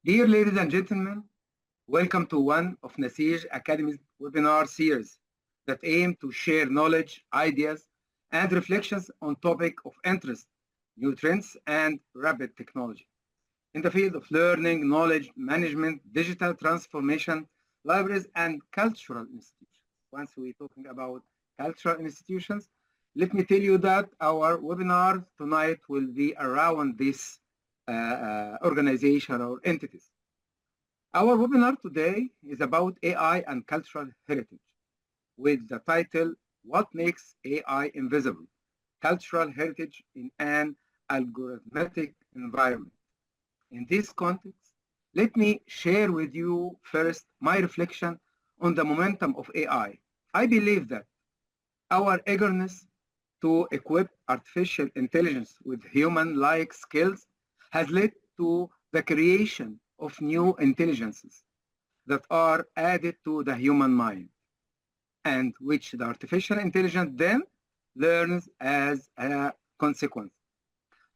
Dear ladies and gentlemen, welcome to one of Naseej Academy's webinar series that aim to share knowledge, ideas, and reflections on topics of interest, new trends, and rapid technology. In the field of learning, knowledge management, digital transformation, libraries, and cultural institutions. Once we're talking about cultural institutions, let me tell you that our webinar tonight will be around this organization or entities. Our webinar today is about AI and cultural heritage with the title, What Makes AI Invisible? Cultural Heritage in an Algorithmic Environment. In this context, let me share with you first my reflection on the momentum of AI. I believe that our eagerness to equip artificial intelligence with human-like skills has led to the creation of new intelligences that are added to the human mind, and which the artificial intelligence then learns as a consequence.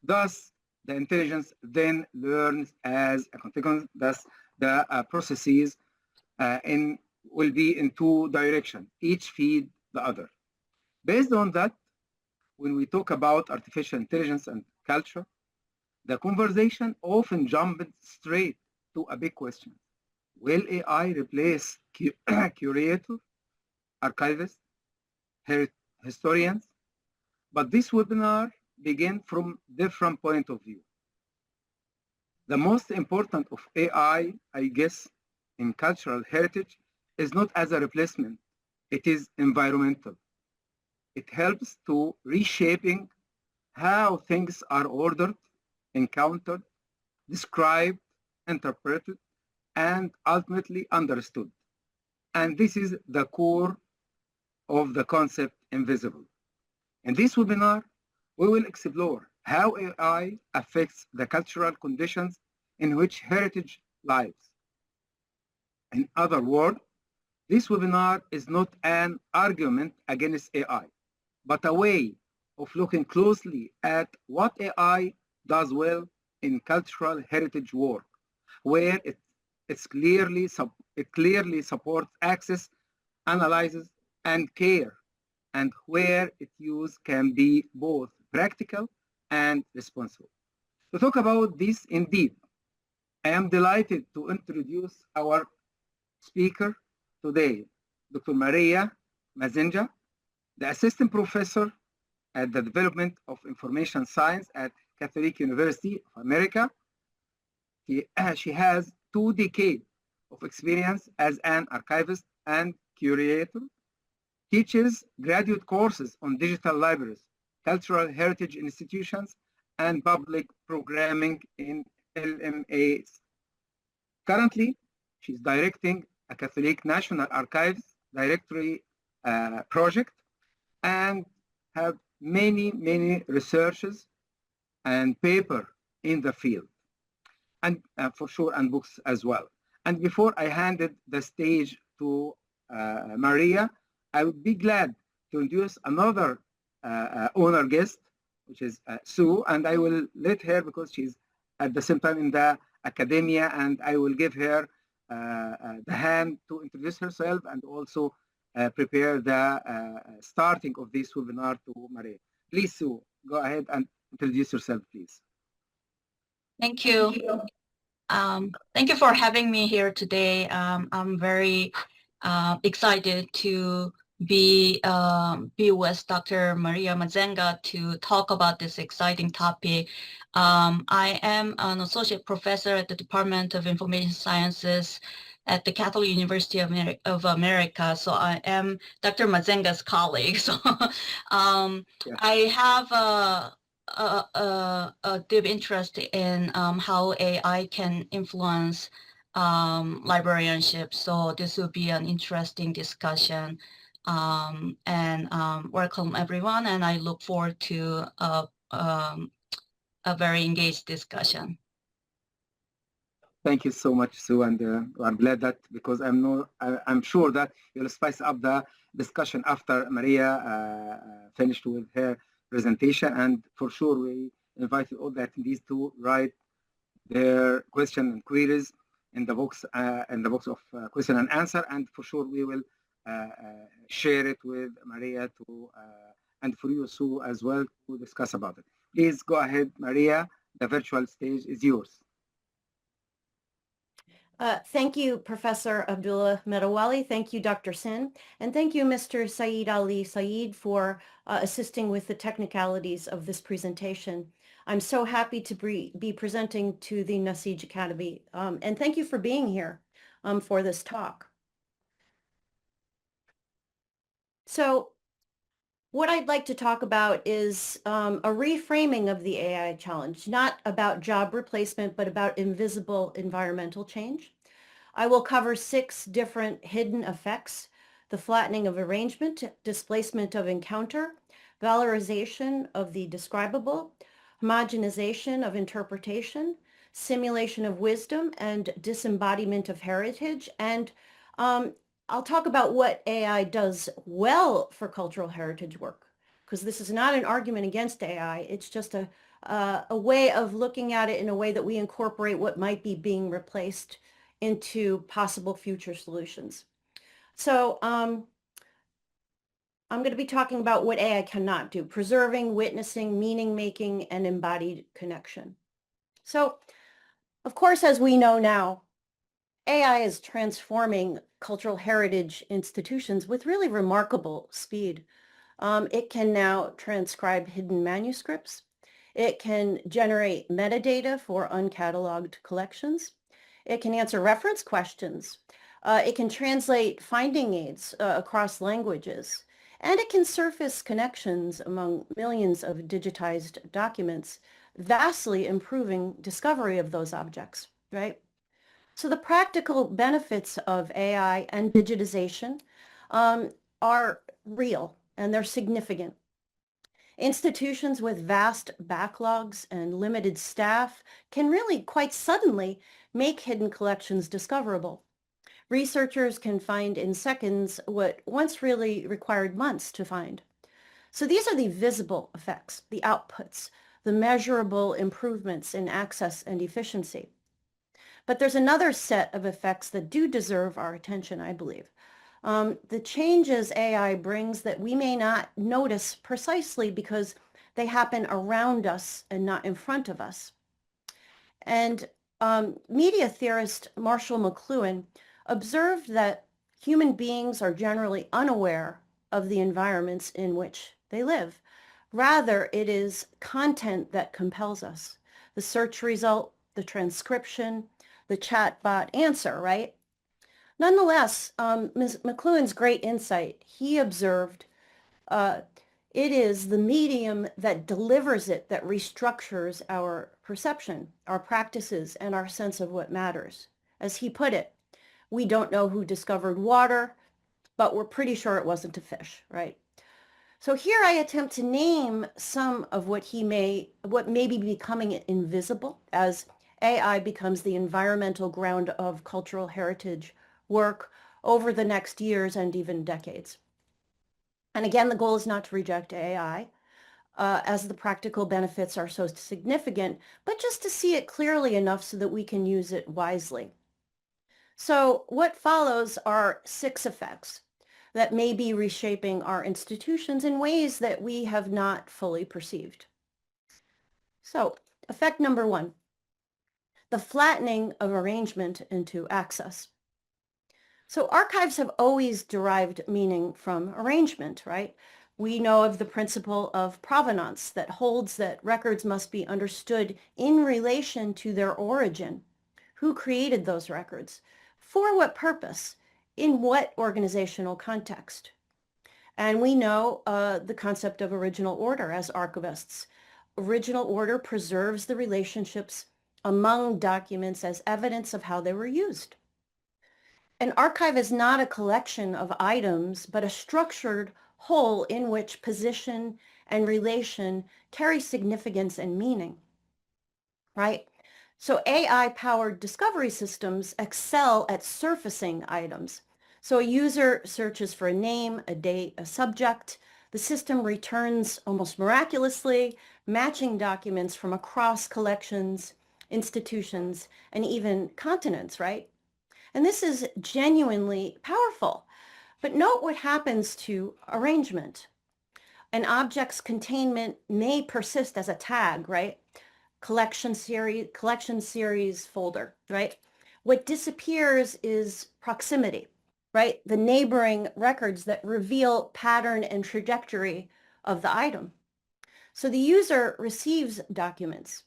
Thus, the intelligence then learns as a consequence. Thus, the processes will be in two directions, each feed the other. Based on that, when we talk about artificial intelligence and culture, the conversation often jumps straight to a big question. Will AI replace curator, archivists, historians? But this webinar begins from different point of view. The most important of AI, I guess, in cultural heritage is not as a replacement. It is environmental. It helps to reshaping how things are ordered, encountered, described, interpreted, and ultimately understood. And this is the core of the concept invisible. In this webinar, we will explore how AI affects the cultural conditions in which heritage lives. In other words, this webinar is not an argument against AI, but a way of looking closely at what AI does well in cultural heritage work, where it clearly supports access, analyzes, and care, and where its use can be both practical and responsible. To talk about this indeed, I am delighted to introduce our speaker today, Dr. Maria Mazzenga, the assistant professor at the Development of Information Science at Catholic University of America. She has 2 decades of experience as an archivist and curator, teaches graduate courses on digital libraries, cultural heritage institutions, and public programming in LMAs. Currently, she's directing a Catholic National Archives directory project and have many researches and paper in the field, and for sure, and books as well. And before I handed the stage to Maria, I would be glad to introduce another honor guest, which is Sue, and I will let her, because she's at the same time in the Académia, and I will give her the hand to introduce herself and also prepare the starting of this webinar to Maria. Please, Sue, go ahead and introduce yourself, please. Thank you. Thank you for having me here today. I'm very excited to be with Dr. Maria Mazzenga to talk about this exciting topic. I am an associate professor at the Department of Information Sciences at the Catholic University of America. So I am Dr. Mazzenga's colleague. So I have a deep interest in how AI can influence librarianship. So this will be an interesting discussion. Welcome everyone, and I look forward to a very engaged discussion. Thank you so much, Sue, and I'm glad that, because I'm sure that you'll spice up the discussion after Maria finished with her presentation, and for sure we invited all the attendees to write their question and queries in the box of question and answer, and for sure we will share it with Maria and for you, Sue, as well, to discuss about it. Please go ahead, Maria. The virtual stage is yours. Thank you, Professor Abdullah Medawali. Thank you, Dr. Sin. And thank you, Mr. Saeed Ali Saeed, for assisting with the technicalities of this presentation. I'm so happy to be presenting to the Naseej Academy. And thank you for being here for this talk. So what I'd like to talk about is a reframing of the AI challenge, not about job replacement, but about invisible environmental change. I will cover 6 different hidden effects: the flattening of arrangement, displacement of encounter, valorization of the describable, homogenization of interpretation, simulation of wisdom, and disembodiment of heritage. And I'll talk about what AI does well for cultural heritage work, because this is not an argument against AI. It's just a way of looking at it in a way that we incorporate what might be being replaced into possible future solutions. So I'm going to be talking about what AI cannot do: preserving, witnessing, meaning making, and embodied connection. So, of course, as we know now, AI is transforming cultural heritage institutions with really remarkable speed. It can now transcribe hidden manuscripts. It can generate metadata for uncatalogued collections. It can answer reference questions. It can translate finding aids across languages. And it can surface connections among millions of digitized documents, vastly improving discovery of those objects, right? So the practical benefits of AI and digitization are real, and they're significant. Institutions with vast backlogs and limited staff can really quite suddenly make hidden collections discoverable. Researchers can find in seconds what once really required months to find. So these are the visible effects, the outputs, the measurable improvements in access and efficiency. But there's another set of effects that do deserve our attention, I believe. The changes AI brings that we may not notice precisely because they happen around us and not in front of us. And media theorist Marshall McLuhan observed that human beings are generally unaware of the environments in which they live. Rather, it is content that compels us. The search result, the transcription, the chatbot answer, right? Nonetheless, Ms. McLuhan's great insight, he observed it is the medium that delivers it that restructures our perception, our practices, and our sense of what matters. As he put it, we don't know who discovered water, but we're pretty sure it wasn't a fish, right? So here I attempt to name some of what may be becoming invisible as AI becomes the environmental ground of cultural heritage work over the next years and even decades. And again, the goal is not to reject AI, as the practical benefits are so significant, but just to see it clearly enough so that we can use it wisely. So what follows are 6 effects that may be reshaping our institutions in ways that we have not fully perceived. So effect number 1, the flattening of arrangement into access. So archives have always derived meaning from arrangement, right? We know of the principle of provenance that holds that records must be understood in relation to their origin. Who created those records? For what purpose? In what organizational context? And we know the concept of original order as archivists. Original order preserves the relationships among documents as evidence of how they were used. An archive is not a collection of items, but a structured whole in which position and relation carry significance and meaning, right? So AI-powered discovery systems excel at surfacing items. So a user searches for a name, a date, a subject. The system returns almost miraculously, matching documents from across collections institutions, and even continents, right? And this is genuinely powerful. But note what happens to arrangement. An object's containment may persist as a tag, right? Collection series folder, right? What disappears is proximity, right? The neighboring records that reveal pattern and trajectory of the item. So the user receives documents.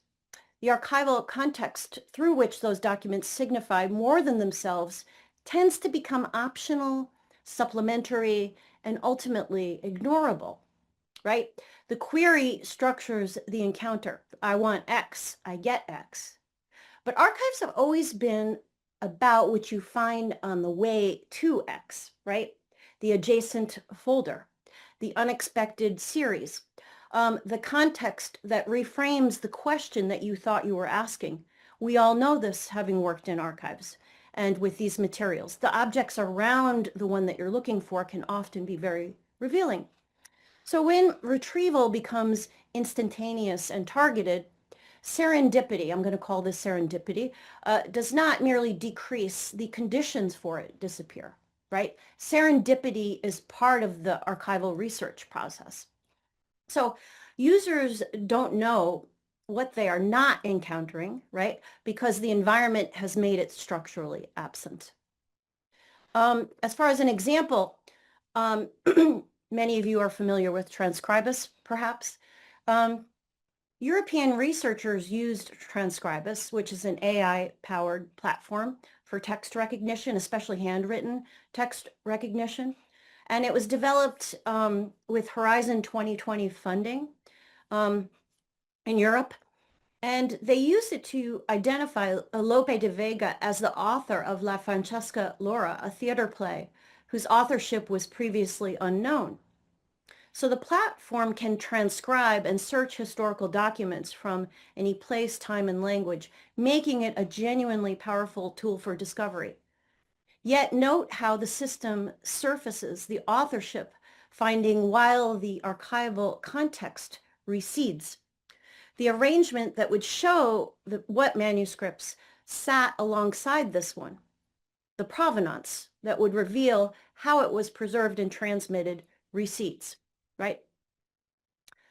The archival context through which those documents signify more than themselves tends to become optional, supplementary, and ultimately ignorable, right? The query structures the encounter. I want X, I get X. But archives have always been about what you find on the way to X, right? The adjacent folder, the unexpected series, the context that reframes the question that you thought you were asking. We all know this, having worked in archives and with these materials. The objects around the one that you're looking for can often be very revealing. So when retrieval becomes instantaneous and targeted, serendipity, I'm going to call this serendipity, does not merely decrease, the conditions for it disappear, right? Serendipity is part of the archival research process. So users don't know what they are not encountering, right? Because the environment has made it structurally absent. As far as an example, many of you are familiar with Transcribus, perhaps. European researchers used Transcribus, which is an AI-powered platform for text recognition, especially handwritten text recognition. And it was developed with Horizon 2020 funding in Europe. And they used it to identify Lope de Vega as the author of La Francesca Laura, a theater play whose authorship was previously unknown. So the platform can transcribe and search historical documents from any place, time, and language, making it a genuinely powerful tool for discovery. Yet note how the system surfaces the authorship finding while the archival context recedes. The arrangement that would show what manuscripts sat alongside this one, the provenance that would reveal how it was preserved and transmitted recedes, right?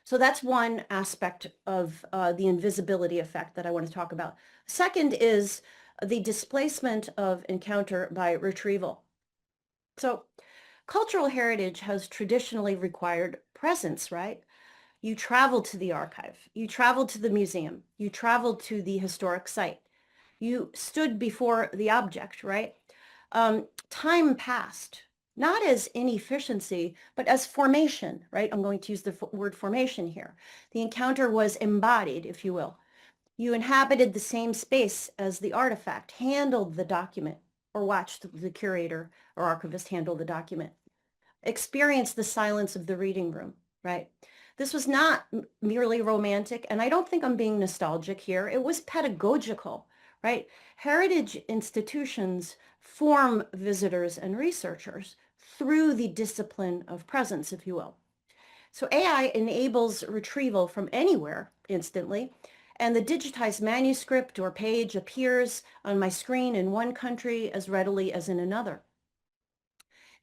So that's one aspect of the invisibility effect that I want to talk about. Second is the displacement of encounter by retrieval. So cultural heritage has traditionally required presence, right? You traveled to the archive, you traveled to the museum, you traveled to the historic site, you stood before the object, right? Time passed, not as inefficiency, but as formation, right? I'm going to use the word formation here. The encounter was embodied, if you will. You inhabited the same space as the artifact, handled the document, or watched the curator or archivist handle the document. Experienced the silence of the reading room, right? This was not merely romantic, and I don't think I'm being nostalgic here. It was pedagogical, right? Heritage institutions form visitors and researchers through the discipline of presence, if you will. So AI enables retrieval from anywhere instantly, and the digitized manuscript or page appears on my screen in one country as readily as in another.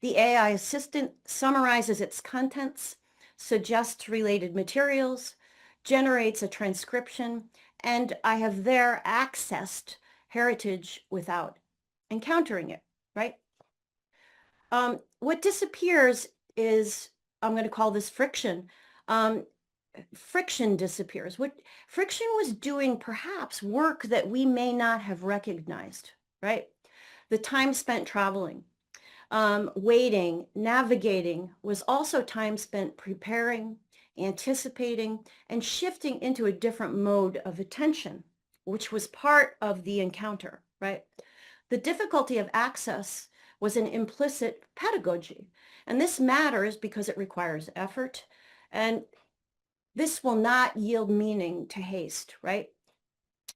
The AI assistant summarizes its contents, suggests related materials, generates a transcription, and I have there accessed heritage without encountering it, right? What disappears is, I'm going to call this friction. Friction disappears. What friction was doing perhaps work that we may not have recognized, right? The time spent traveling, waiting, navigating was also time spent preparing, anticipating, and shifting into a different mode of attention, which was part of the encounter, right? The difficulty of access was an implicit pedagogy. And this matters because it requires effort, and this will not yield meaning to haste, right?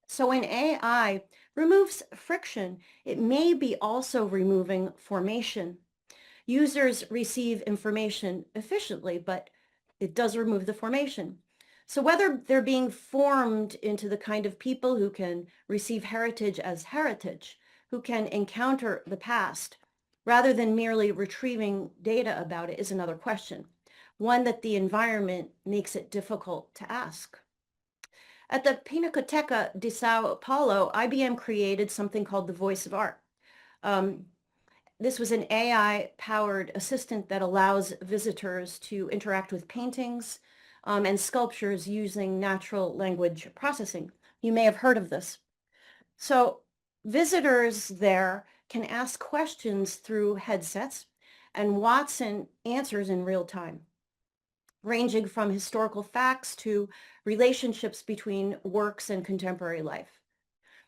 So when AI removes friction, it may be also removing formation. Users receive information efficiently, but it does remove the formation. So whether they're being formed into the kind of people who can receive heritage as heritage, who can encounter the past, rather than merely retrieving data about it, is another question, one that the environment makes it difficult to ask. At the Pinacoteca de Sao Paulo, IBM created something called the Voice of Art. This was an AI-powered assistant that allows visitors to interact with paintings and sculptures using natural language processing. You may have heard of this. So visitors there can ask questions through headsets, and Watson answers in real time, ranging from historical facts to relationships between works and contemporary life.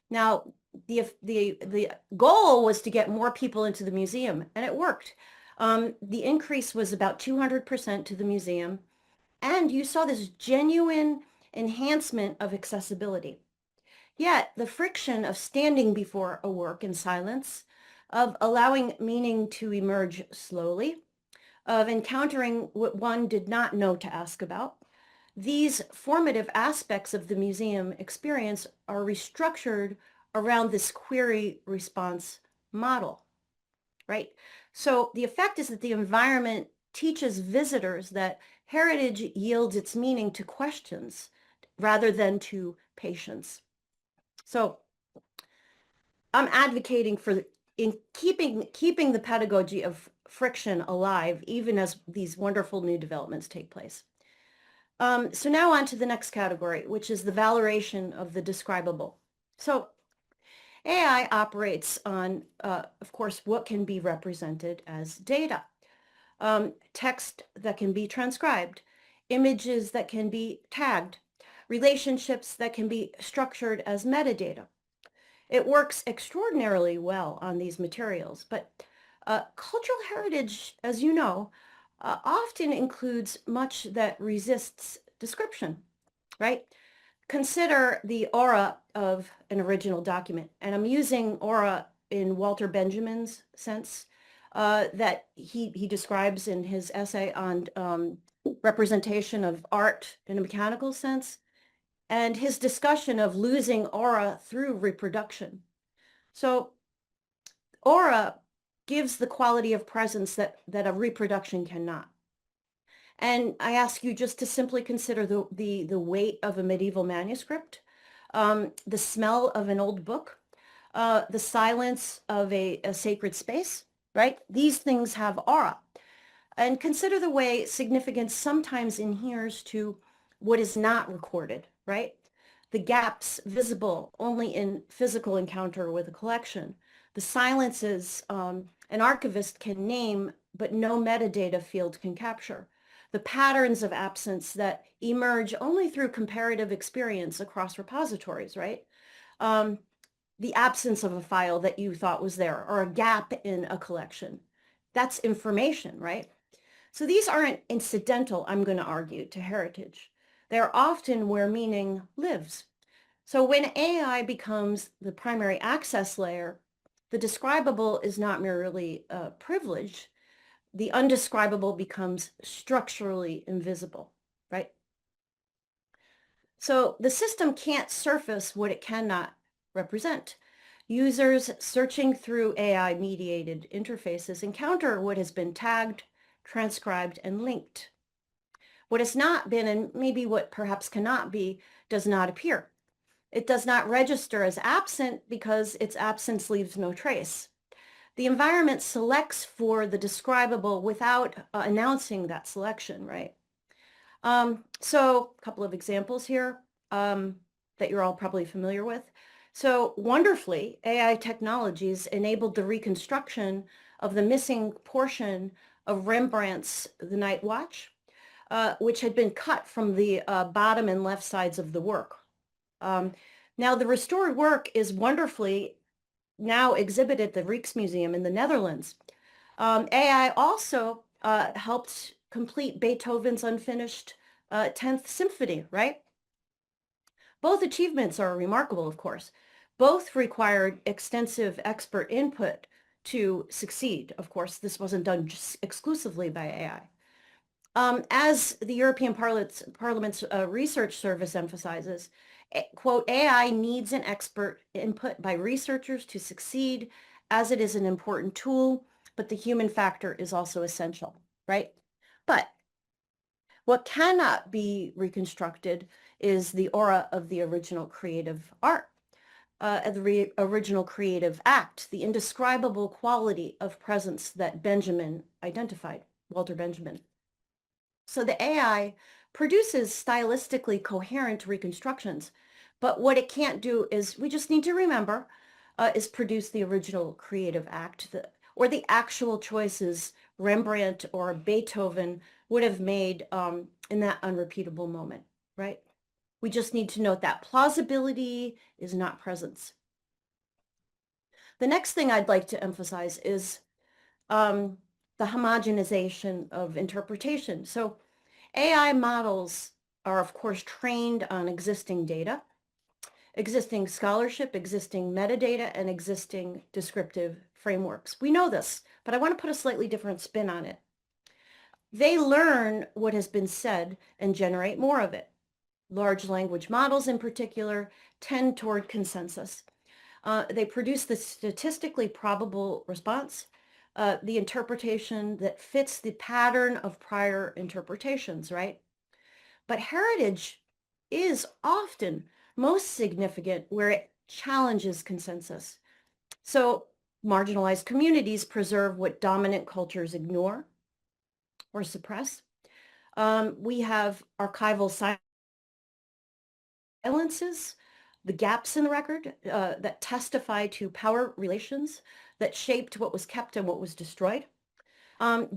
Now, the goal was to get more people into the museum, and it worked. The increase was about 200% to the museum, and you saw this genuine enhancement of accessibility. Yet, the friction of standing before a work in silence, of allowing meaning to emerge slowly, of encountering what one did not know to ask about, these formative aspects of the museum experience are restructured around this query response model, right? So the effect is that the environment teaches visitors that heritage yields its meaning to questions rather than to patience. So I'm advocating for keeping the pedagogy of friction alive, even as these wonderful new developments take place. So now on to the next category, which is the valorization of the describable. So AI operates on, of course, what can be represented as data, text that can be transcribed, images that can be tagged, relationships that can be structured as metadata. It works extraordinarily well on these materials, but cultural heritage, as you know, often includes much that resists description, right? Consider the aura of an original document, and I'm using aura in Walter Benjamin's sense that he describes in his essay on representation of art in a mechanical sense, and his discussion of losing aura through reproduction. So aura gives the quality of presence that a reproduction cannot. And I ask you just to simply consider the weight of a medieval manuscript, the smell of an old book, the silence of a sacred space, right? These things have aura. And consider the way significance sometimes adheres to what is not recorded, right? The gaps visible only in physical encounter with a collection. The silences an archivist can name, but no metadata field can capture. The patterns of absence that emerge only through comparative experience across repositories, right? The absence of a file that you thought was there, or a gap in a collection. That's information, right? So these aren't incidental, I'm going to argue, to heritage. They're often where meaning lives. So when AI becomes the primary access layer, the describable is not merely a privilege. The undescribable becomes structurally invisible, right? So the system can't surface what it cannot represent. Users searching through AI-mediated interfaces encounter what has been tagged, transcribed, and linked. What has not been, and maybe what perhaps cannot be, does not appear. It does not register as absent because its absence leaves no trace. The environment selects for the describable without announcing that selection, right? So a couple of examples here that you're all probably familiar with. So wonderfully, AI technologies enabled the reconstruction of the missing portion of Rembrandt's The Night Watch, which had been cut from the bottom and left sides of the work. Now, the restored work is wonderfully now exhibited at the Rijksmuseum in the Netherlands. AI also helped complete Beethoven's unfinished 10th Symphony, right? Both achievements are remarkable, of course. Both required extensive expert input to succeed. Of course, this wasn't done just exclusively by AI. As the European Parliament's Research Service emphasizes, quote, AI needs an expert input by researchers to succeed, as it is an important tool, but the human factor is also essential, right? But what cannot be reconstructed is the aura of the original creative art, the original creative act, the indescribable quality of presence that Benjamin identified, Walter Benjamin. So the AI produces stylistically coherent reconstructions, but what it can't do is, we just need to remember, is produce the original creative act, or the actual choices Rembrandt or Beethoven would have made in that unrepeatable moment, right? We just need to note that plausibility is not presence. The next thing I'd like to emphasize is the homogenization of interpretation. So AI models are, of course, trained on existing data, existing scholarship, existing metadata, and existing descriptive frameworks. We know this, but I want to put a slightly different spin on it. They learn what has been said and generate more of it. Large language models, in particular, tend toward consensus. They produce the statistically probable response, the interpretation that fits the pattern of prior interpretations, right? But heritage is often most significant where it challenges consensus. So marginalized communities preserve what dominant cultures ignore or suppress. We have archival silences, the gaps in the record that testify to power relations that shaped what was kept and what was destroyed.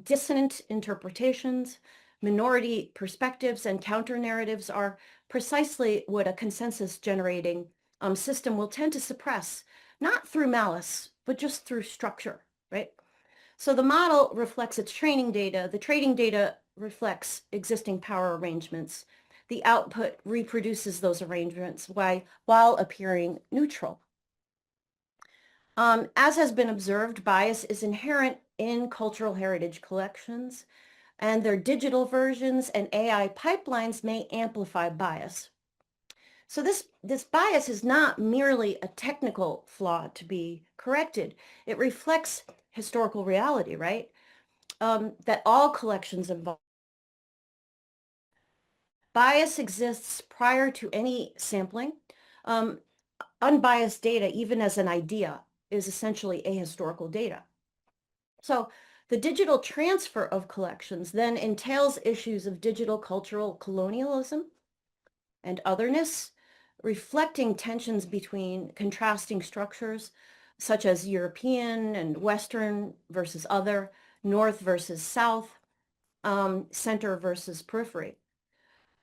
Dissonant interpretations, minority perspectives, and counter-narratives are precisely what a consensus-generating system will tend to suppress, not through malice, but just through structure, right? So the model reflects its training data. The training data reflects existing power arrangements. The output reproduces those arrangements while appearing neutral. As has been observed, bias is inherent in cultural heritage collections, and their digital versions and AI pipelines may amplify bias. So this bias is not merely a technical flaw to be corrected. It reflects historical reality, right? That all collections involve bias exists prior to any sampling. Unbiased data, even as an idea, is essentially ahistorical data. So the digital transfer of collections then entails issues of digital cultural colonialism and otherness, reflecting tensions between contrasting structures, such as European and Western versus other, North versus South, center versus periphery.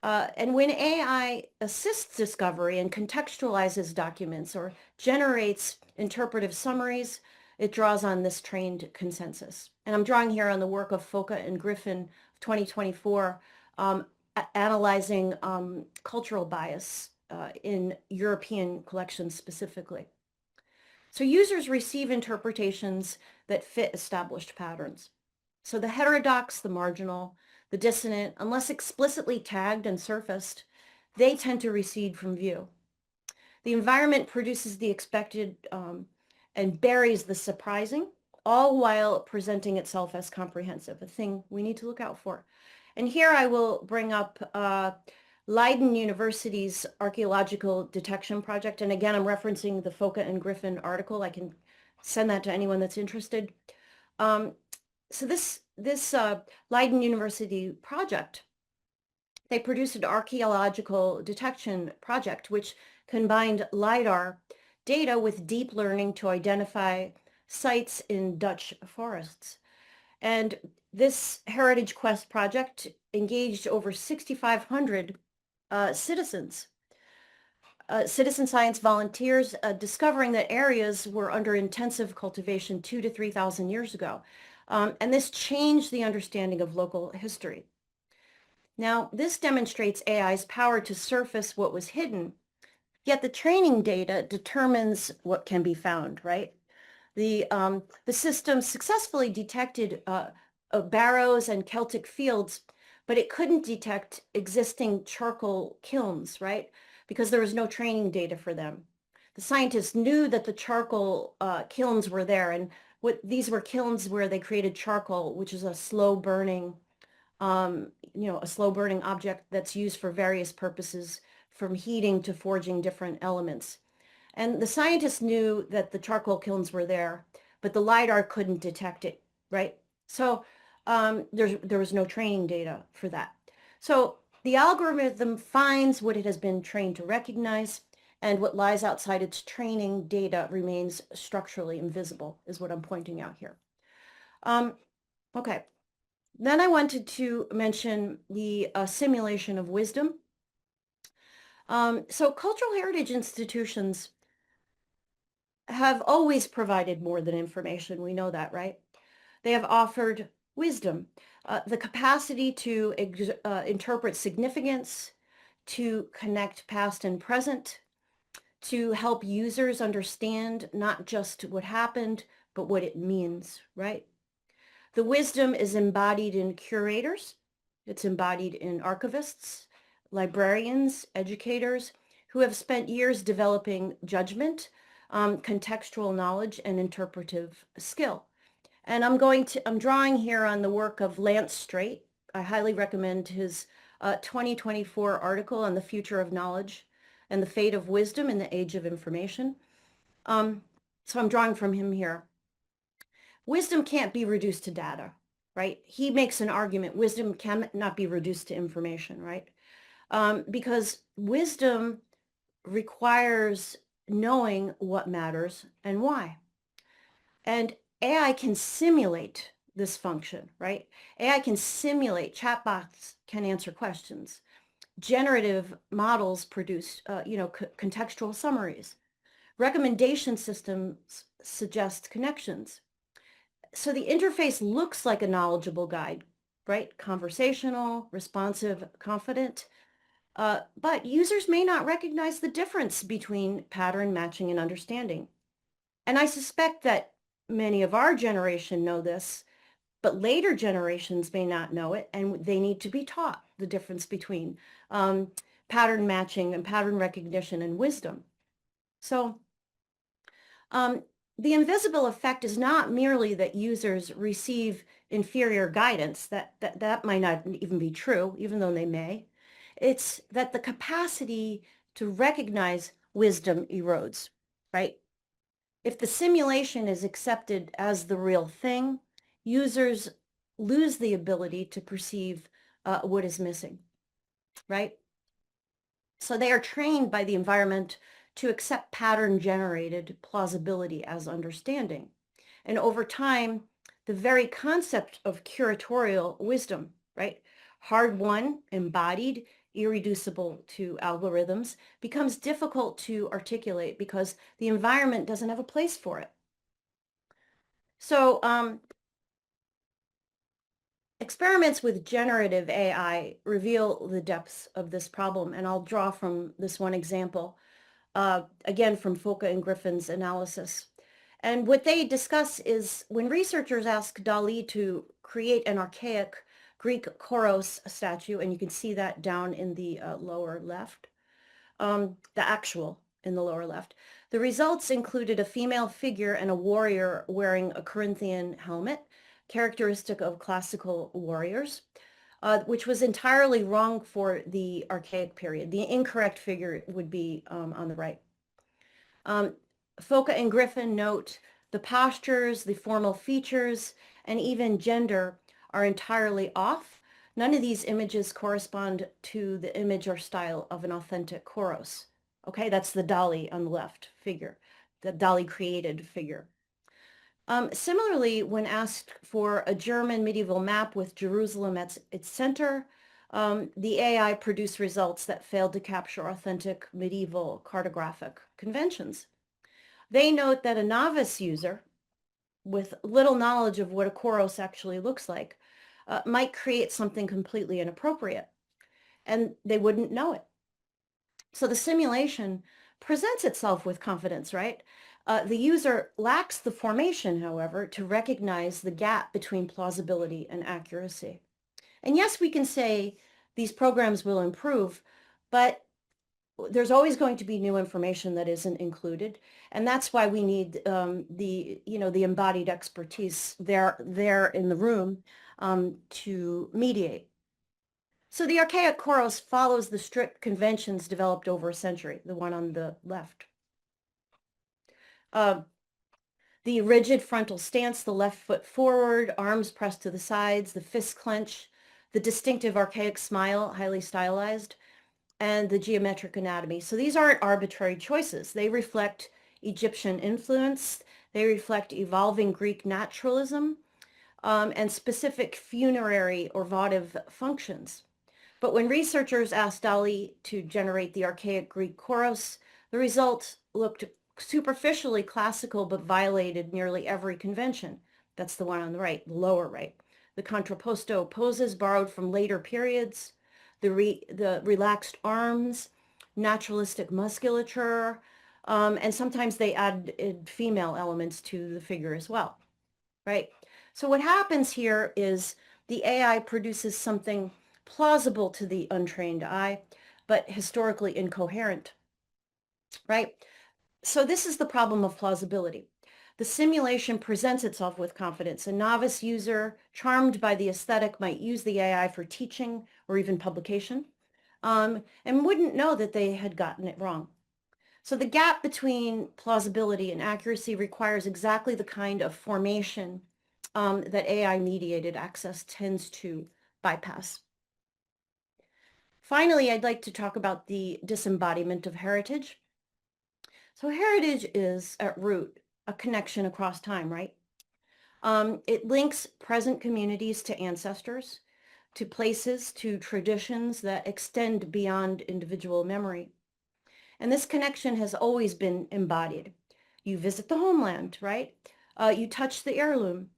And when AI assists discovery and contextualizes documents or generates interpretive summaries, it draws on this trained consensus. And I'm drawing here on the work of Foka and Griffin, 2024, analyzing cultural bias in European collections specifically. So users receive interpretations that fit established patterns. So the heterodox, the marginal, the dissonant, unless explicitly tagged and surfaced, they tend to recede from view. The environment produces the expected and buries the surprising, all while presenting itself as comprehensive, a thing we need to look out for. And here I will bring up Leiden University's archaeological detection project. And again, I'm referencing the Foka and Griffin article. I can send that to anyone that's interested. So this Leiden University project, they produced an archaeological detection project which combined LiDAR data with deep learning to identify sites in Dutch forests. And this Heritage Quest project engaged over 6,500 citizens, citizen science volunteers, discovering that areas were under intensive cultivation 2,000 to 3,000 years ago. And this changed the understanding of local history. Now, this demonstrates AI's power to surface what was hidden, yet the training data determines what can be found, right? The system successfully detected barrows and Celtic fields, but it couldn't detect existing charcoal kilns, right? Because there was no training data for them. The scientists knew that the charcoal kilns were there, and these were kilns where they created charcoal, which is a slow burning, a slow burning object that's used for various purposes, from heating to forging different elements. And the scientists knew that the charcoal kilns were there, but the LiDAR couldn't detect it, right? So there was no training data for that. So the algorithm finds what it has been trained to recognize, and what lies outside its training data remains structurally invisible, is what I'm pointing out here. Okay. Then I wanted to mention the simulation of wisdom. So cultural heritage institutions have always provided more than information. We know that, right? They have offered wisdom, the capacity to interpret significance, to connect past and present, to help users understand not just what happened, but what it means, right? The wisdom is embodied in curators. It's embodied in archivists, librarians, educators who have spent years developing judgment, contextual knowledge, and interpretive skill. And I'm drawing here on the work of Lance Straight. I highly recommend his 2024 article on the future of knowledge and the fate of wisdom in the age of information. So I'm drawing from him here. Wisdom can't be reduced to data, right? He makes an argument, wisdom cannot be reduced to information, right? Because wisdom requires knowing what matters and why. And AI can simulate this function, right? AI can simulate, chatbots can answer questions. Generative models produce, contextual summaries. Recommendation systems suggest connections. So the interface looks like a knowledgeable guide, right? Conversational, responsive, confident. But users may not recognize the difference between pattern matching and understanding. And I suspect that many of our generation know this, but later generations may not know it, and they need to be taught the difference between pattern matching and pattern recognition and wisdom. So the invisible effect is not merely that users receive inferior guidance, that might not even be true, even though they may. It's that the capacity to recognize wisdom erodes, right? If the simulation is accepted as the real thing, users lose the ability to perceive what is missing, right? So they are trained by the environment to accept pattern-generated plausibility as understanding. And over time, the very concept of curatorial wisdom, right, hard-won, embodied, irreducible to algorithms, becomes difficult to articulate because the environment doesn't have a place for it. So experiments with generative AI reveal the depths of this problem, and I'll draw from this one example, again from Foka and Griffin's analysis. And what they discuss is when researchers ask DALL-E to create an archaic Greek Koros statue, and you can see that down in the lower left, the actual in the lower left. The results included a female figure and a warrior wearing a Corinthian helmet, characteristic of classical warriors, which was entirely wrong for the archaic period. The incorrect figure would be on the right. Foka and Griffin note the postures, the formal features, and even gender are entirely off. None of these images correspond to the image or style of an authentic Koros. Okay, that's the DALL-E on the left figure, the DALL-E created figure. Similarly, when asked for a German medieval map with Jerusalem at its center, the AI produced results that failed to capture authentic medieval cartographic conventions. They note that a novice user with little knowledge of what a Koros actually looks like might create something completely inappropriate, and they wouldn't know it. So the simulation presents itself with confidence, right? The user lacks the formation, however, to recognize the gap between plausibility and accuracy. And yes, we can say these programs will improve, but there's always going to be new information that isn't included. And that's why we need the embodied expertise there in the room to mediate. So the archaic chorus follows the strict conventions developed over a century, the one on the left. The rigid frontal stance, the left foot forward, arms pressed to the sides, the fists clench, the distinctive archaic smile, highly stylized, and the geometric anatomy. So these aren't arbitrary choices. They reflect Egyptian influence. They reflect evolving Greek naturalism and specific funerary or votive functions. But when researchers asked DALL-E to generate the archaic Greek chorus, the result looked superficially classical but violated nearly every convention. That's the one on the right, the lower right. The contrapposto poses borrowed from later periods, the relaxed arms, naturalistic musculature, and sometimes they added female elements to the figure as well, right? So what happens here is the AI produces something plausible to the untrained eye, but historically incoherent, right? So this is the problem of plausibility. The simulation presents itself with confidence. A novice user, charmed by the aesthetic, might use the AI for teaching or even publication, and wouldn't know that they had gotten it wrong. So the gap between plausibility and accuracy requires exactly the kind of formation that AI-mediated access tends to bypass. Finally, I'd like to talk about the disembodiment of heritage. So heritage is, at root, a connection across time, right? It links present communities to ancestors, to places, to traditions that extend beyond individual memory. And this connection has always been embodied. You visit the homeland, right? You touch the heirloom.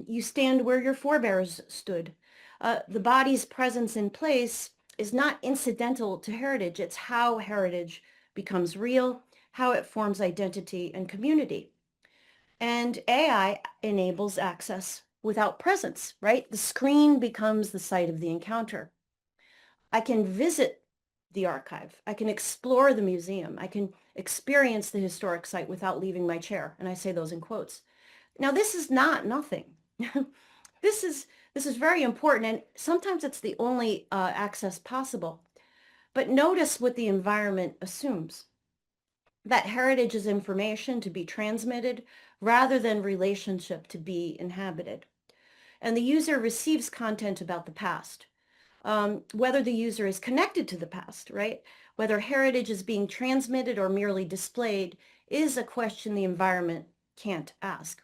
You stand where your forebears stood. The body's presence in place is not incidental to heritage. It's how heritage becomes real, how it forms identity and community. And AI enables access without presence, right? The screen becomes the site of the encounter. I can visit the archive. I can explore the museum. I can experience the historic site without leaving my chair. And I say those in quotes. Now, this is not nothing. This is very important. And sometimes it's the only access possible. But notice what the environment assumes. That heritage is information to be transmitted rather than relationship to be inhabited. And the user receives content about the past. Whether the user is connected to the past, right? Whether heritage is being transmitted or merely displayed is a question the environment can't ask.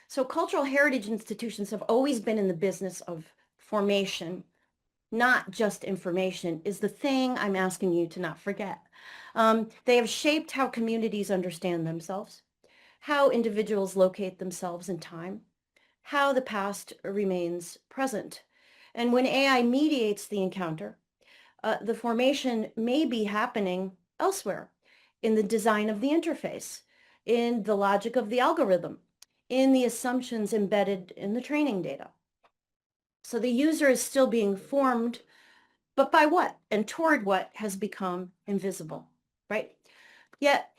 So cultural heritage institutions have always been in the business of formation, not just information, is the thing I'm asking you to not forget. They have shaped how communities understand themselves, how individuals locate themselves in time, how the past remains present. And when AI mediates the encounter, the formation may be happening elsewhere in the design of the interface, in the logic of the algorithm, in the assumptions embedded in the training data. So the user is still being formed, but by what and toward what has become invisible, right? Yet,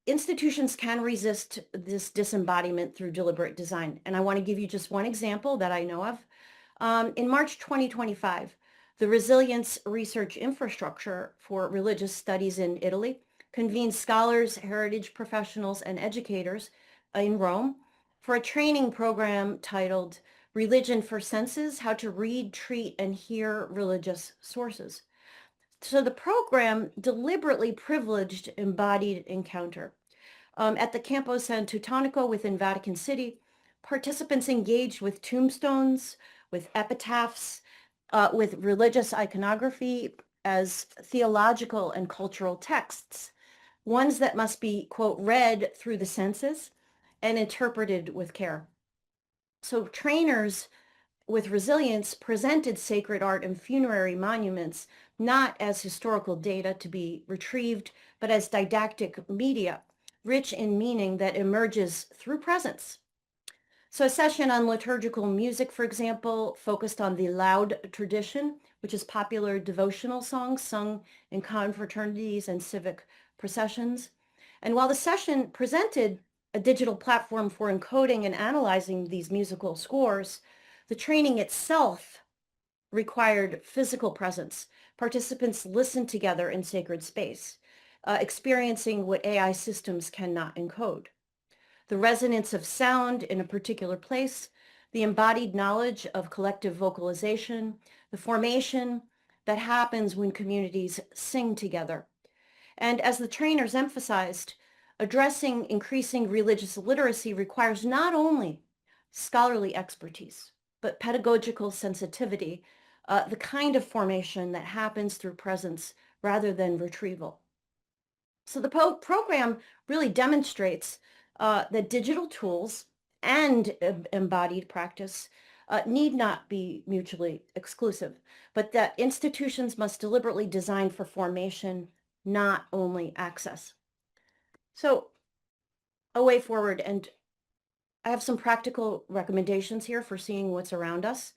institutions can resist this disembodiment through deliberate design. And I want to give you just one example that I know of. In March 2025, the Resilience Research Infrastructure for Religious Studies in Italy convened scholars, heritage professionals, and educators in Rome for a training program titled Religion for Senses: How to Read, Treat, and Hear Religious Sources. So the program deliberately privileged embodied encounter. At the Campo San Teutonico within Vatican City, participants engaged with tombstones, with epitaphs, with religious iconography as theological and cultural texts, ones that must be, quote, read through the senses and interpreted with care. So trainers with resilience presented sacred art and funerary monuments not as historical data to be retrieved, but as didactic media, rich in meaning that emerges through presence. So a session on liturgical music, for example, focused on the loud tradition, which is popular devotional songs sung in confraternities and civic processions. And while the session presented a digital platform for encoding and analyzing these musical scores, the training itself required physical presence. Participants listened together in sacred space, experiencing what AI systems cannot encode. The resonance of sound in a particular place, the embodied knowledge of collective vocalization, the formation that happens when communities sing together. And as the trainers emphasized, addressing increasing religious literacy requires not only scholarly expertise, but pedagogical sensitivity, the kind of formation that happens through presence rather than retrieval. So the program really demonstrates that digital tools and embodied practice need not be mutually exclusive, but that institutions must deliberately design for formation, not only access. So a way forward, and I have some practical recommendations here for seeing what's around us.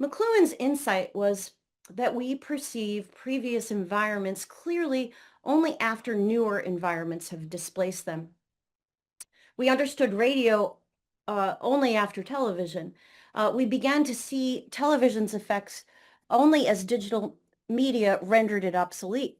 McLuhan's insight was that we perceive previous environments clearly only after newer environments have displaced them. We understood radio only after television. We began to see television's effects only as digital media rendered it obsolete.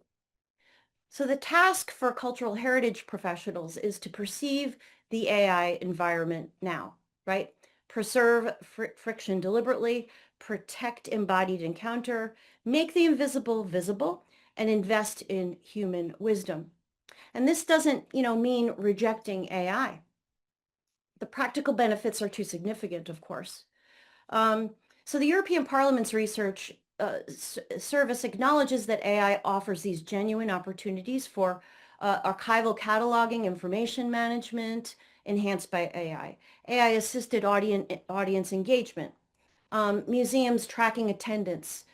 So the task for cultural heritage professionals is to perceive the AI environment now, right? Preserve friction deliberately, protect embodied encounter, make the invisible visible, and invest in human wisdom. And this doesn't, mean rejecting AI. The practical benefits are too significant, of course. So the European Parliament's research service acknowledges that AI offers these genuine opportunities for archival cataloging, information management, enhanced by AI, AI-assisted audience engagement, museums tracking attendance,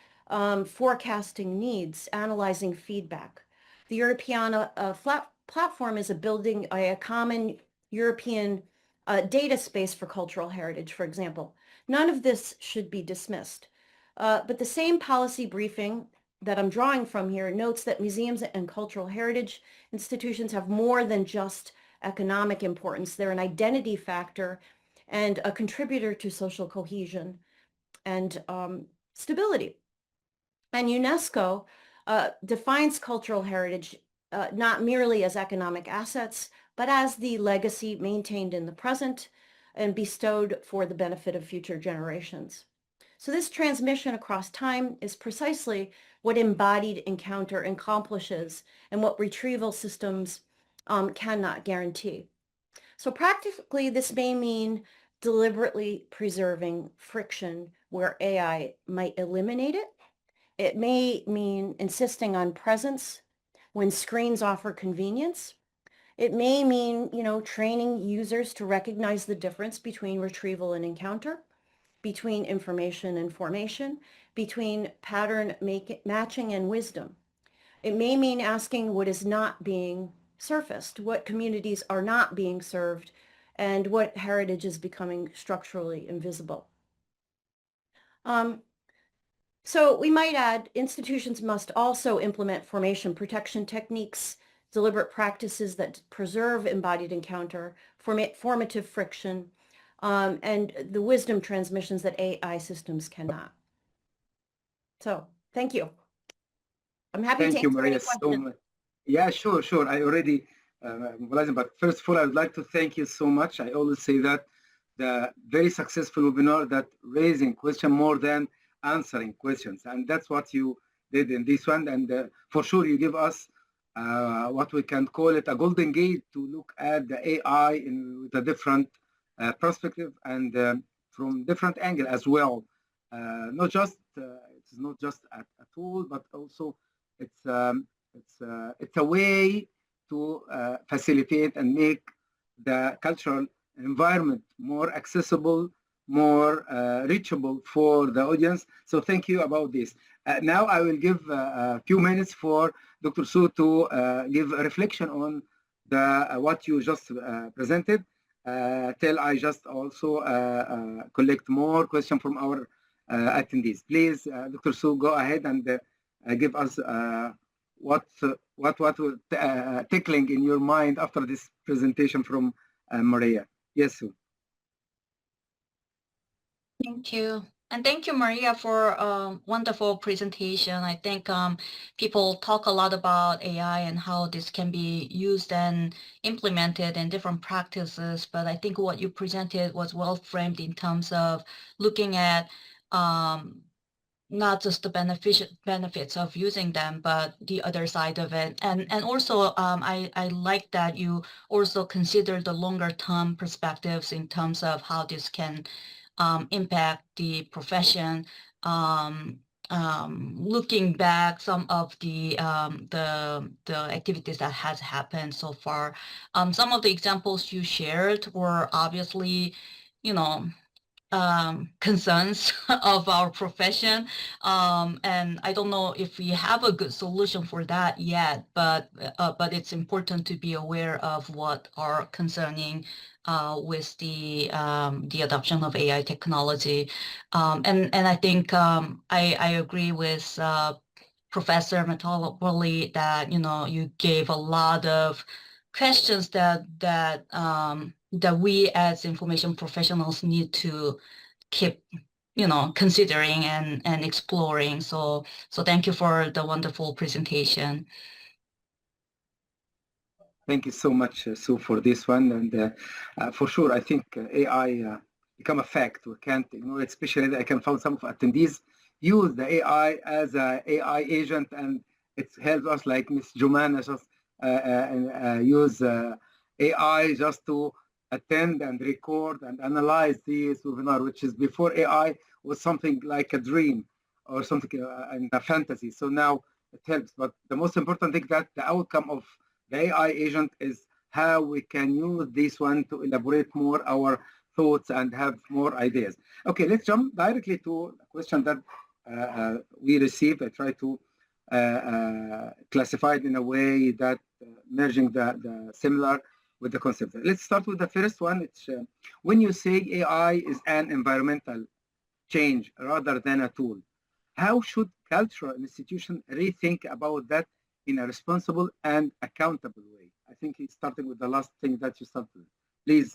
forecasting needs, analyzing feedback. The Europeana platform is building a common European data space for cultural heritage, for example. None of this should be dismissed. But the same policy briefing that I'm drawing from here notes that museums and cultural heritage institutions have more than just economic importance. They're an identity factor and a contributor to social cohesion and stability. And UNESCO defines cultural heritage not merely as economic assets, but as the legacy maintained in the present and bestowed for the benefit of future generations. So this transmission across time is precisely what embodied encounter accomplishes and what retrieval systems cannot guarantee. So practically, this may mean deliberately preserving friction where AI might eliminate it. It may mean insisting on presence when screens offer convenience. It may mean, training users to recognize the difference between retrieval and encounter, between information and formation, between pattern matching and wisdom. It may mean asking what is not being surfaced, what communities are not being served, and what heritage is becoming structurally invisible. So we might add, institutions must also implement formation protection techniques, deliberate practices that preserve embodied encounter, formative friction, and the wisdom transmissions that AI systems cannot. So thank you. I'm happy to answer any questions. So much. Yeah, sure. I already mobilizing, but first of all, I would like to thank you so much. I always say that the very successful webinar that raising question more than answering questions, and that's what you did in this one. And for sure, you give us what we can call it a golden gate to look at the AI with a different perspective and from different angle as well. Not just it's not just a tool, but also it's a way to facilitate and make the cultural environment more accessible, more reachable for the audience. So thank you about this. Now I will give a few minutes for Dr. Sue to give a reflection on the what you just presented. till I just also collect more questions from our attendees. Please, Dr. Su, go ahead and give us what tickling in your mind after this presentation from Maria. Yes, Su. Thank you. And thank you, Maria, for a wonderful presentation. I think people talk a lot about AI and how this can be used and implemented in different practices, but I think what you presented was well framed in terms of looking at not just the benefits of using them, but the other side of it. And also, I like that you also consider the longer term perspectives in terms of how this can impact the profession. Looking back, some of the activities that has happened so far, some of the examples you shared were obviously, you know, concerns of our profession. And I don't know if we have a good solution for that yet, but it's important to be aware of what are concerning with the adoption of AI technology. And I think I agree with Professor Metalopoli that, you know, you gave a lot of questions that we as information professionals need to keep, you know, considering and exploring. So thank you for the wonderful presentation. Thank you so much, Sue, for this one. And for sure, I think AI become a fact. We can't ignore it, especially that I can find some of attendees use the AI as an AI agent, and it helps us, like Ms. Jumana just use AI just to attend and record and analyze this webinar, which is before AI was something like a dream or something in a fantasy. So now it helps. But the most important thing that the outcome of the AI agent is how we can use this one to elaborate more our thoughts and have more ideas. Okay, let's jump directly to a question that we received. I try to classify it in a way that merging the similar with the concept. Let's start with the first one. It's when you say AI is an environmental change rather than a tool, how should cultural institutions rethink about that in a responsible and accountable way? I think he's starting with the last thing that you started with. Please,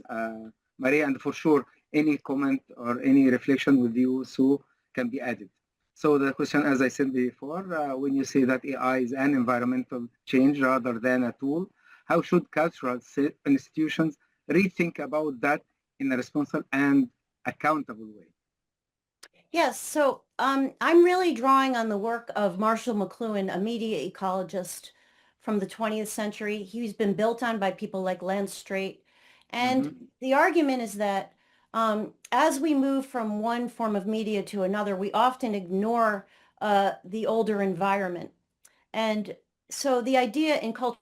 Maria, and for sure, any comment or any reflection with you, Sue, can be added. So the question, as I said before, when you say that AI is an environmental change rather than a tool, how should cultural institutions rethink about that in a responsible and accountable way? Yes, so I'm really drawing on the work of Marshall McLuhan, a media ecologist from the 20th century. He's been built on by people like Lance Straight. And the argument is that as we move from one form of media to another, we often ignore the older environment. And so the idea in cultural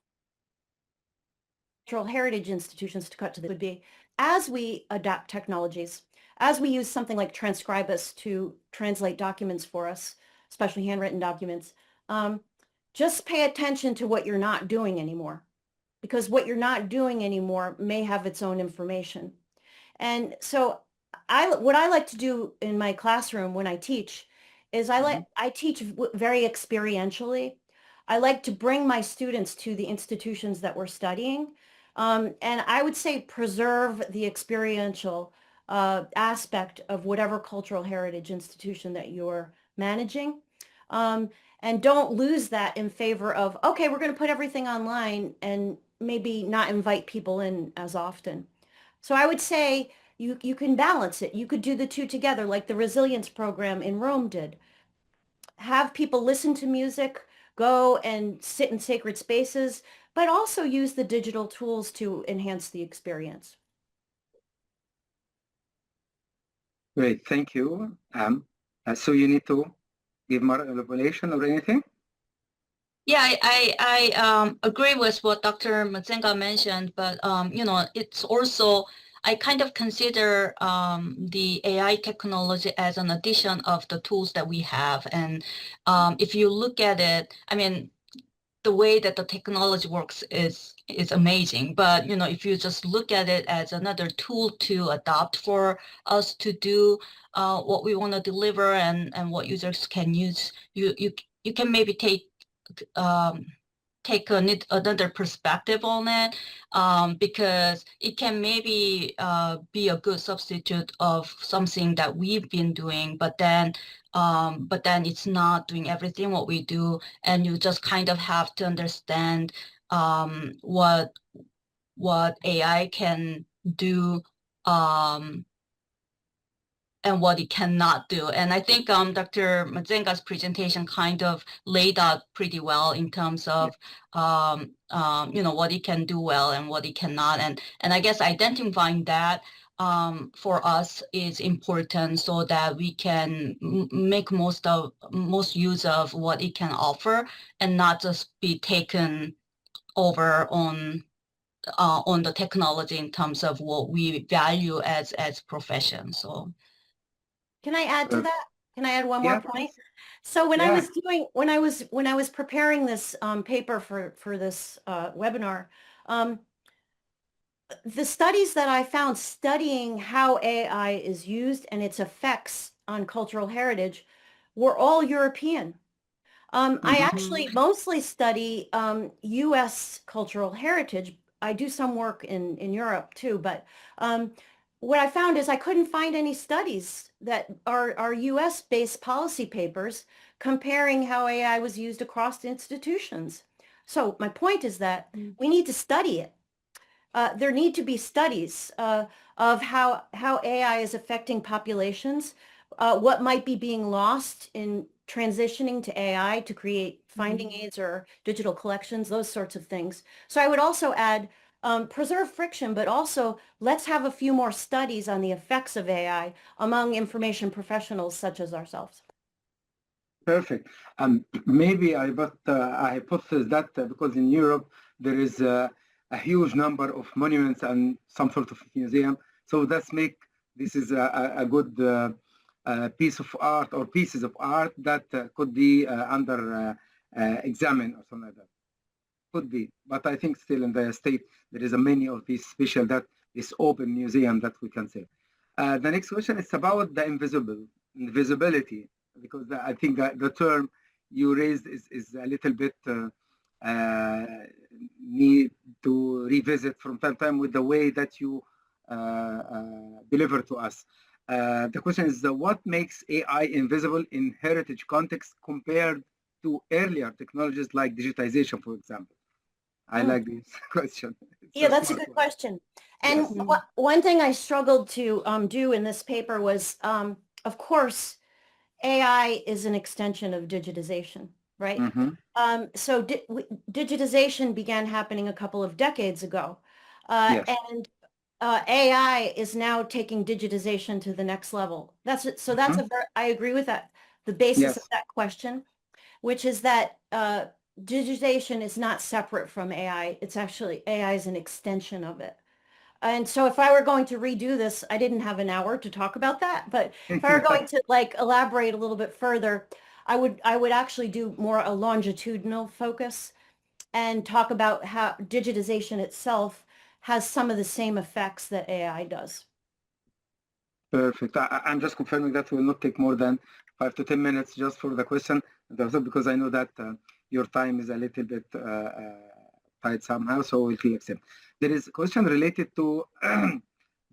heritage institutions, to cut to this, would be as we adapt technologies, as we use something like Transcribus to translate documents for us, especially handwritten documents, just pay attention to what you're not doing anymore, because what you're not doing anymore may have its own information. And so what I like to do in my classroom when I teach is I teach very experientially. I like to bring my students to the institutions that we're studying. And I would say preserve the experiential aspect of whatever cultural heritage institution that you're managing. And don't lose that in favor of, okay, we're going to put everything online and maybe not invite people in as often. So I would say you can balance it. You could do the two together, like the resilience program in Rome did. Have people listen to music, go and sit in sacred spaces, but also use the digital tools to enhance the experience. Great, thank you. So you need to give more elaboration or anything? Yeah, I agree with what Dr. Mazzenga mentioned, but you know, it's also, I kind of consider the AI technology as an addition of the tools that we have. And if you look at it, I mean, the way that the technology works is amazing. But if you just look at it as another tool to adopt for us to do what we want to deliver and what users can use, you can maybe take another perspective on it, because it can maybe be a good substitute of something that we've been doing, but then it's not doing everything what we do, and you just kind of have to understand what AI can do, and what it cannot do. And I think Dr. Mazzenga's presentation kind of laid out pretty well in terms of what it can do well and what it cannot. And I guess identifying that for us is important so that we can make most use of what it can offer and not just be taken over on the technology in terms of what we value as profession. So. Can I add to that? Can I add one Yeah, more point? So when I was preparing this paper for this webinar, the studies that I found studying how AI is used and its effects on cultural heritage were all European. I actually mostly study U.S. cultural heritage. I do some work in Europe too, but what I found is I couldn't find any studies that are U.S.-based policy papers comparing how AI was used across institutions. So my point is that we need to study it. There need to be studies of how AI is affecting populations, what might be being lost in transitioning to AI to create finding aids or digital collections, those sorts of things. So I would also add, preserve friction, but also let's have a few more studies on the effects of AI among information professionals such as ourselves. Perfect. Maybe I hypothesize that because in Europe there is a huge number of monuments and some sort of museum. So that's make this is a good piece of art or pieces of art that could be under examined or something like that. Could be, but I think still in the state there is a many of these special that is open museum that we can say. The next question is about the invisibility, because I think that the term you raised is a little bit need to revisit from time to time with the way that you deliver to us. The question is, what makes AI invisible in heritage context compared to earlier technologies like digitization, for example? I like this question. Yeah, that's a good question. And one thing I struggled to do in this paper was, of course, AI is an extension of digitization, right? So digitization began happening a couple of decades ago. And AI is now taking digitization to the next level. That's it. So that's I agree with that. The basis of that question, which is that digitization is not separate from AI. It's actually, AI is an extension of it. And so if I were going to redo this, I didn't have an hour to talk about that, but if I were going to elaborate a little bit further, I would actually do more a longitudinal focus and talk about how digitization itself has some of the same effects that AI does. Perfect. I'm just confirming that will not take more than 5 to 10 minutes just for the question, because I know that your time is a little bit tight somehow, so we'll keep it. There is a question related to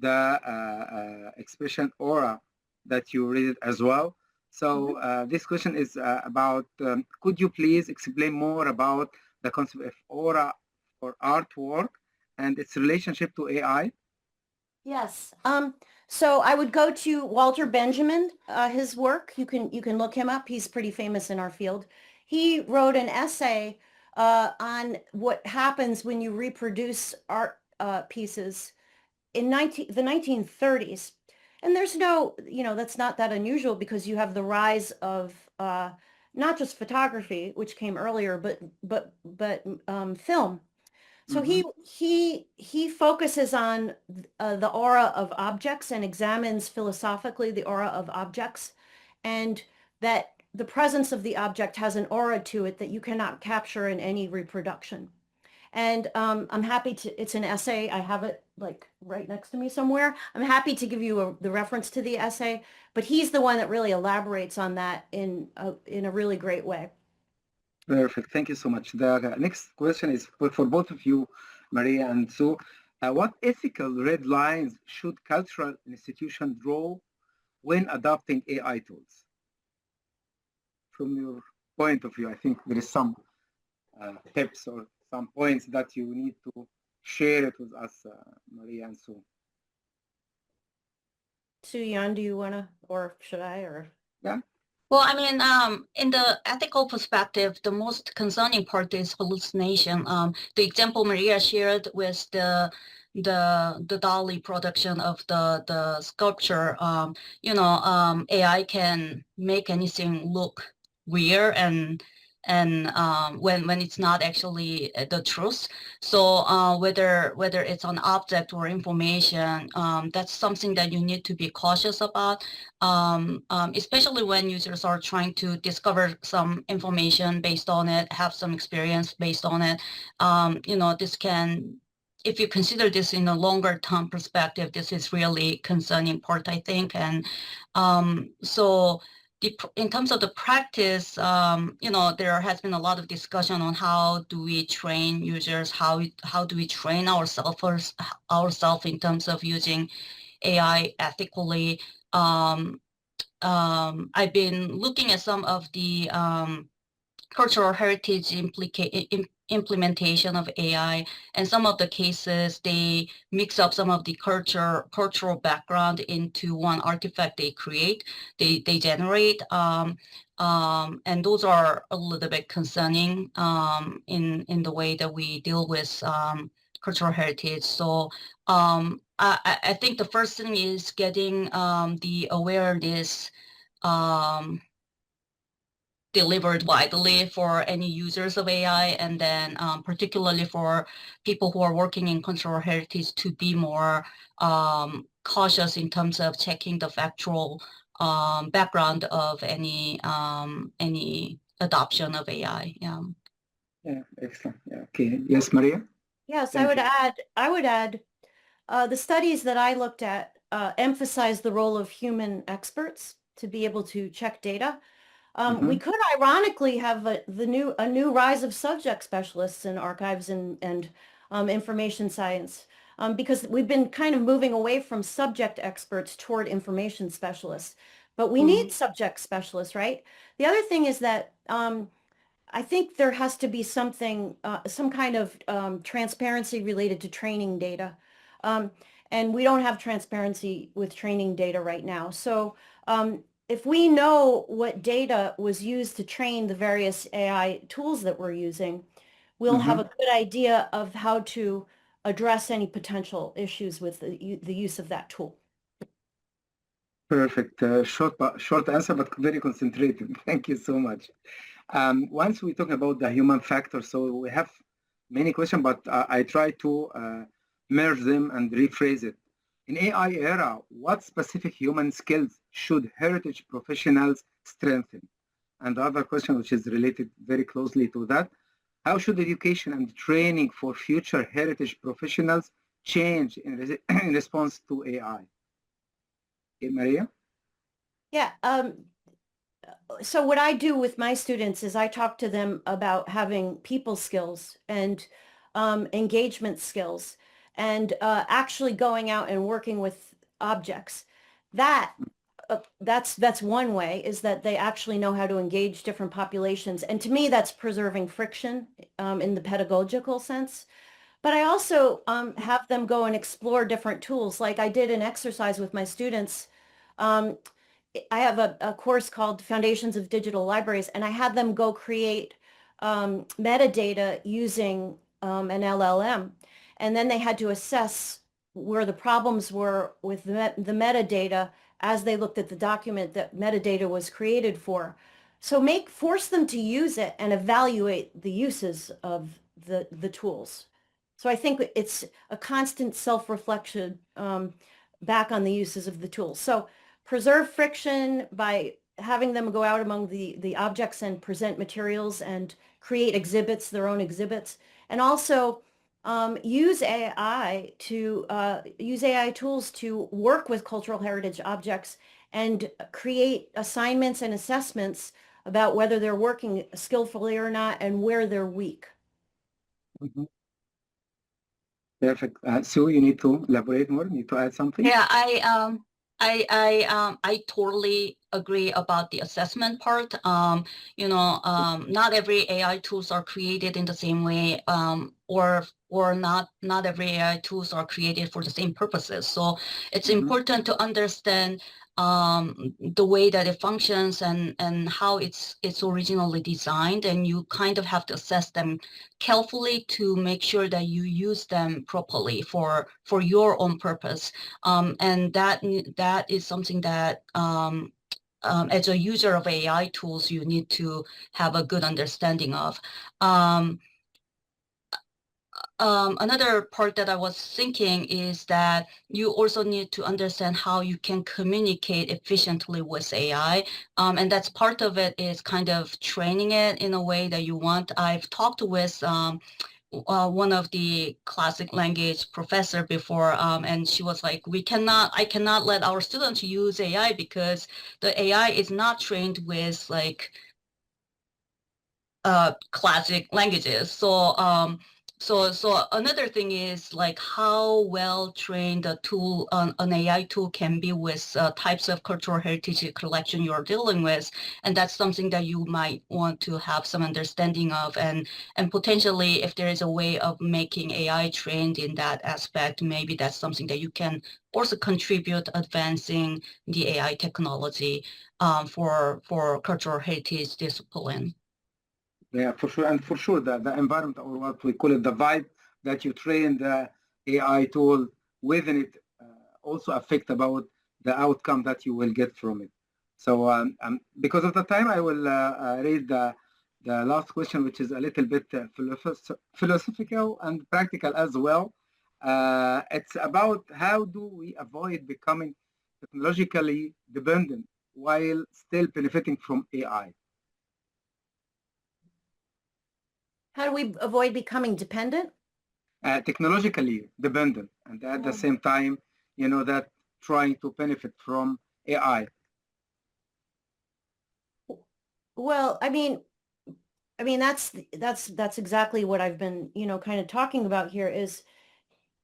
the expression aura that you read as well. So this question is about, could you please explain more about the concept of aura for artwork and its relationship to AI? Yes. So I would go to Walter Benjamin, his work. You can look him up. He's pretty famous in our field. He wrote an essay on what happens when you reproduce art pieces in the 1930s. And there's no, that's not that unusual because you have the rise of not just photography, which came earlier, but film. So he focuses on the aura of objects and examines philosophically the aura of objects, and that the presence of the object has an aura to it that you cannot capture in any reproduction. And I'm happy to, it's an essay. I have it like right next to me somewhere. I'm happy to give you the reference to the essay, but he's the one that really elaborates on that in a really great way. Perfect. Thank you so much. The next question is for both of you, Maria and Sue. What ethical red lines should cultural institutions draw when adopting AI tools? From your point of view, I think there is some tips or some points that you need to share it with us, Maria and Sue. Soo-Yeon, do you want to, or should I, or? Yeah. Well, I mean, in the ethical perspective, the most concerning part is hallucination. The example Maria shared with the Dali production of the sculpture, AI can make anything look weird and when it's not actually the truth. So whether it's an object or information, that's something that you need to be cautious about, especially when users are trying to discover some information based on it, have some experience based on it. This can, if you consider this in a longer term perspective, this is really concerning part, I think. And so in terms of the practice, there has been a lot of discussion on how do we train users, how do we train ourselves in terms of using AI ethically. I've been looking at some of the cultural heritage implementation of AI, and some of the cases they mix up some of the cultural background into one artifact they generate, and those are a little bit concerning in the way that we deal with cultural heritage. So I think the first thing is getting the awareness delivered widely for any users of AI, and then particularly for people who are working in cultural heritage to be more cautious in terms of checking the factual background of any adoption of AI. Yeah, excellent. Yeah. Okay. Yes, Maria? Yes, Thank I would add the studies that I looked at emphasize the role of human experts to be able to check data. We could ironically have a new rise of subject specialists in archives and information science, because we've been kind of moving away from subject experts toward information specialists. But we need subject specialists, right? The other thing is that I think there has to be something, some kind of transparency related to training data. And we don't have transparency with training data right now. So if we know what data was used to train the various AI tools that we're using, we'll have a good idea of how to address any potential issues with the use of that tool. Perfect. Short answer, but very concentrated. Thank you so much. Once we talk about the human factor, so we have many questions, but I try to merge them and rephrase it. In AI era, what specific human skills should heritage professionals strengthen? And the other question, which is related very closely to that, how should education and training for future heritage professionals change in response to AI? Okay, Maria? Yeah. So what I do with my students is I talk to them about having people skills and engagement skills, and actually going out and working with objects. That's one way, is that they actually know how to engage different populations. And to me, that's preserving friction in the pedagogical sense. But I also have them go and explore different tools. Like I did an exercise with my students. I have a course called Foundations of Digital Libraries, and I had them go create metadata using an LLM. And then they had to assess where the problems were with the metadata as they looked at the document that metadata was created for. So force them to use it and evaluate the uses of the tools. So I think it's a constant self-reflection back on the uses of the tools. So preserve friction by having them go out among the objects and present materials and create exhibits, their own exhibits, and also use AI tools to work with cultural heritage objects and create assignments and assessments about whether they're working skillfully or not and where they're weak. Mhm. Perfect. Sue, you need to elaborate more. Need to add something? Yeah, I totally agree about the assessment part. Not every AI tools are created in the same way, or not every AI tools are created for the same purposes. So it's important to understand the way that it functions and how it's originally designed, and you kind of have to assess them carefully to make sure that you use them properly for your own purpose. And that is something that as a user of AI tools, you need to have a good understanding of. Another part that I was thinking is that you also need to understand how you can communicate efficiently with AI. And that's part of it is kind of training it in a way that you want. I've talked with one of the classic language professor before, and she was like, I cannot let our students use AI because the AI is not trained with like classic languages. So another thing is like how well trained a tool, an AI tool can be with types of cultural heritage collection you're dealing with. And that's something that you might want to have some understanding of. And potentially if there is a way of making AI trained in that aspect, maybe that's something that you can also contribute advancing the AI technology for cultural heritage discipline. Yeah, for sure. And for sure, the environment, or what we call it, the vibe that you train the AI tool within it also affect about the outcome that you will get from it. So because of the time, I will read the last question, which is a little bit philosophical and practical as well. It's about how do we avoid becoming technologically dependent while still benefiting from AI? How do we avoid becoming dependent? Technologically dependent, and at the same time, that trying to benefit from AI. Well, I mean, that's exactly what I've been, kind of talking about here is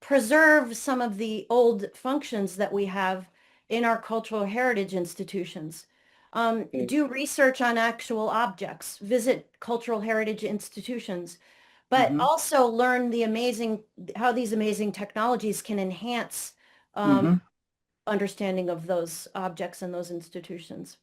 preserve some of the old functions that we have in our cultural heritage institutions. Okay. Do research on actual objects, visit cultural heritage institutions, but also learn how these amazing technologies can enhance understanding of those objects and those institutions.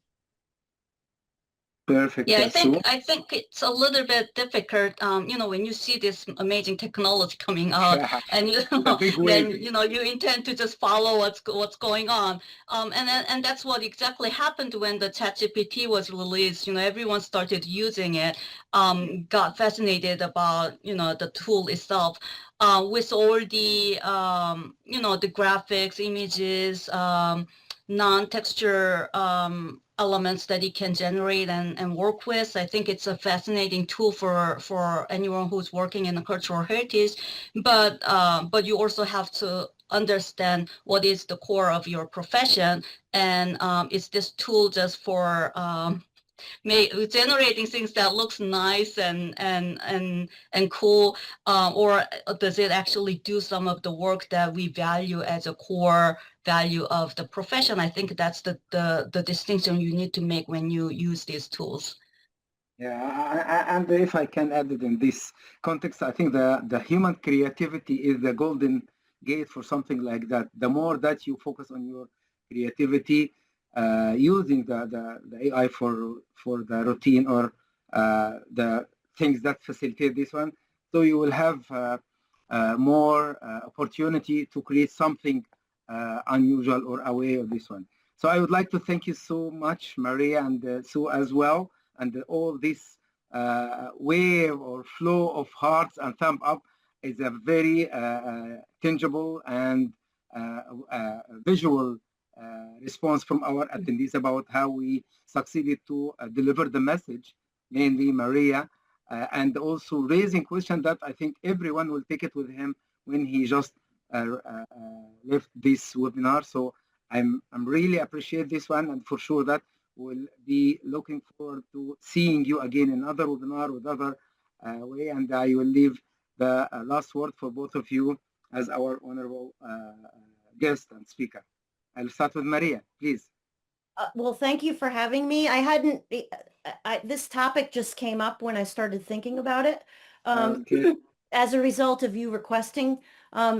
Perfect. Yeah, So I think it's a little bit difficult, when you see this amazing technology coming out, yeah, and the big then wave. you intend to just follow what's going on, and that's what exactly happened when the ChatGPT was released. Everyone started using it, got fascinated about the tool itself, with all the the graphics, images, non-texture elements that it can generate and work with. I think it's a fascinating tool for anyone who's working in the cultural heritage, but you also have to understand what is the core of your profession, and is this tool just for generating things that looks nice and cool, or does it actually do some of the work that we value as a core value of the profession? I think that's the distinction you need to make when you use these tools. Yeah, and if I can add it in this context, I think the human creativity is the golden gate for something like that. The more that you focus on your creativity, using the AI for the routine or the things that facilitate this one, so you will have more opportunity to create something unusual or away of this one. So I would like to thank you so much, Maria, and Sue as well, and all this wave or flow of hearts and thumb up is a very tangible and visual response from our attendees about how we succeeded to deliver the message, mainly Maria, and also raising questions that I think everyone will take it with him when he just left this webinar. So I'm really appreciate this one, and for sure that we'll be looking forward to seeing you again in another webinar with other way, and I will leave the last word for both of you as our honorable guest and speaker. I'll start with Maria, please. Well, thank you for having me. I hadn't, this topic just came up when I started thinking about it. Okay. As a result of you requesting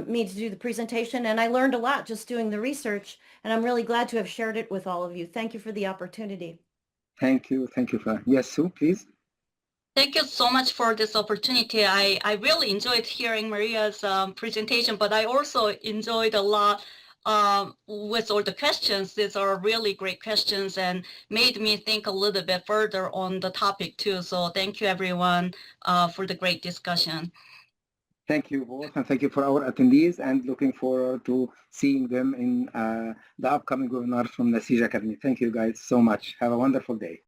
me to do the presentation, and I learned a lot just doing the research, and I'm really glad to have shared it with all of you. Thank you for the opportunity. Thank you. Thank you. Yes, Sue, please. Thank you so much for this opportunity. I really enjoyed hearing Maria's presentation, but I also enjoyed a lot with all the questions. These are really great questions and made me think a little bit further on the topic too. So thank you everyone for the great discussion. Thank you both, and thank you for our attendees, and looking forward to seeing them in the upcoming webinar from Naseej Academy. Thank you guys so much. Have a wonderful day.